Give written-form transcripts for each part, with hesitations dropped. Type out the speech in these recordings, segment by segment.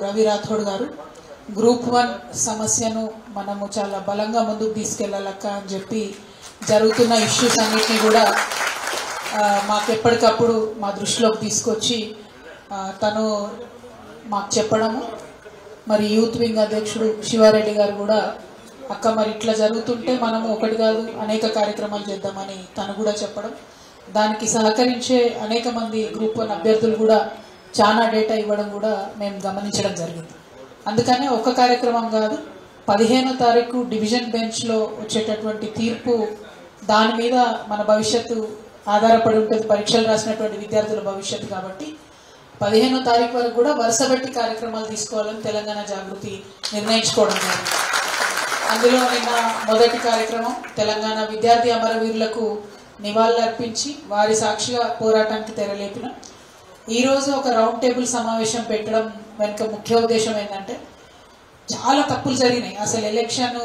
రవి రాథోడ్ గారు గ్రూప్ 1 సమస్యను మనము చాలా బలంగా ముందుకు తీసుకెళ్లాలక్క అని చెప్పి జరుగుతున్న ఇష్యూస్ అన్నిటిని కూడా మాకు ఎప్పటికప్పుడు మా దృష్టిలోకి తీసుకొచ్చి తను మాకు చెప్పడము మరి యూత్ వింగ్ అధ్యక్షుడు శివారెడ్డి గారు కూడా అక్క మరి ఇట్లా జరుగుతుంటే మనము ఒకటి కాదు అనేక కార్యక్రమాలు చేద్దామని తను కూడా చెప్పడం దానికి సహకరించే అనేక మంది గ్రూప్ 1 అభ్యర్థులు కూడా చాలా డేటా ఇవ్వడం కూడా మేము గమనించడం జరిగింది. అందుకనే ఒక కార్యక్రమం కాదు 15వ తారీఖు డివిజన్ బెంచ్లో వచ్చేటటువంటి తీర్పు దాని మీద మన భవిష్యత్తు ఆధారపడి ఉంటుంది, పరీక్షలు రాసినటువంటి విద్యార్థుల భవిష్యత్తు. కాబట్టి 15వ తారీఖు వరకు కూడా వరుసబెట్టి కార్యక్రమాలు తీసుకోవాలని తెలంగాణ జాగృతి నిర్ణయించుకోవడం జరిగింది. అందులో నిన్న మొదటి కార్యక్రమం తెలంగాణ విద్యార్థి అమరవీరులకు నివాళులర్పించి వారి సాక్షిగా పోరాటానికి తెరలేపిన ఈరోజు ఒక రౌండ్ టేబుల్ సమావేశం పెట్టడం వెనుక ముఖ్య ఉద్దేశం ఏంటంటే చాలా తప్పులు జరిగినాయి. అసలు ఎలక్షన్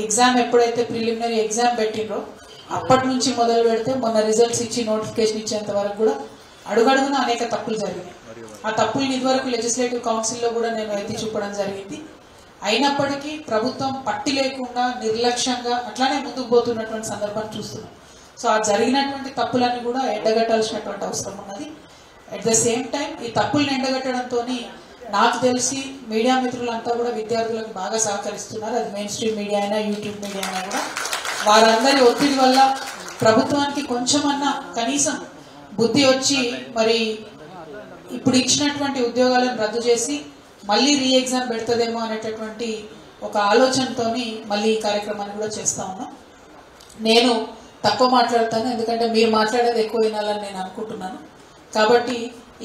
ఎగ్జామ్ ఎప్పుడైతే ప్రిలిమినరీ ఎగ్జామ్ పెట్టినరో అప్పటి నుంచి మొదలు పెడితే మొన్న రిజల్ట్స్ ఇచ్చి నోటిఫికేషన్ ఇచ్చేంత వరకు కూడా అడుగడుగున అనేక తప్పులు జరిగినాయి. ఆ తప్పుల్ని ఇదివరకు లెజిస్లేటివ్ కౌన్సిల్లో కూడా నేను ఎత్తి చూపడం జరిగింది. అయినప్పటికీ ప్రభుత్వం పట్టి లేకుండా నిర్లక్ష్యంగా అట్లానే ముందుకు పోతున్నటువంటి సందర్భాన్ని చూస్తున్నాం. సో ఆ జరిగినటువంటి తప్పులన్నీ కూడా ఎండగట్టాల్సినటువంటి అవసరం ఉన్నది. అట్ ద సేమ్ టైం ఈ తప్పుల్ని ఎండగట్టడంతో నాకు తెలిసి మీడియా మిత్రులంతా కూడా విద్యార్థులకు బాగా సహకరిస్తున్నారు. అది మెయిన్ స్ట్రీమ్ మీడియా అయినా యూట్యూబ్ మీడియా అయినా కూడా వారందరి ఒత్తిడి వల్ల ప్రభుత్వానికి కొంచెమన్నా కనీసం బుద్ధి వచ్చి మరి ఇప్పుడు ఇచ్చినటువంటి ఉద్యోగాలను రద్దు చేసి మళ్ళీ రీ ఎగ్జామ్ పెడుతుందేమో అనేటటువంటి ఒక ఆలోచనతో మళ్ళీ ఈ కార్యక్రమాన్ని కూడా చేస్తా ఉన్నాం. నేను తక్కువ మాట్లాడతాను, ఎందుకంటే మీరు మాట్లాడేది ఎక్కువ వినాలని నేను అనుకుంటున్నాను. కాబట్టి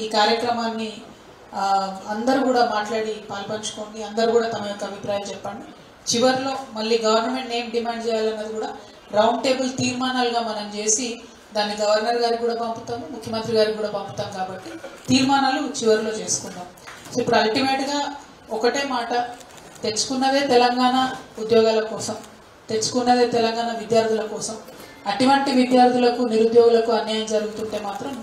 ఈ కార్యక్రమాన్ని అందరూ కూడా మాట్లాడి పాల్పంచుకోండి, అందరూ కూడా తమ యొక్క అభిప్రాయం చెప్పండి. చివరిలో మళ్ళీ గవర్నమెంట్ ఏం డిమాండ్ చేయాలన్నది కూడా రౌండ్ టేబుల్ తీర్మానాలుగా మనం చేసి దాన్ని గవర్నర్ గారికి కూడా పంపుతాము, ముఖ్యమంత్రి గారికి కూడా పంపుతాం. కాబట్టి తీర్మానాలు చివరిలో చేసుకుందాం. సో ఇప్పుడు అల్టిమేట్గా ఒకటే మాట, తెచ్చుకున్నదే తెలంగాణ ఉద్యోగాల కోసం, తెచ్చుకున్నదే తెలంగాణ విద్యార్థుల కోసం. అటువంటి విద్యార్థులకు నిరుద్యోగులకు అన్యాయం జరుగుతుంటే మాత్రం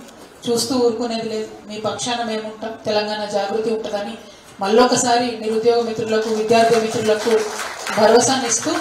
చూస్తూ ఊరుకునేది లేదు. మీ పక్షాన మేముంటాం, తెలంగాణ జాగృతి ఉంటుందని మళ్ళొకసారి నిరుద్యోగ మిత్రులకు విద్యార్థి మిత్రులకు భరోసానిస్తూ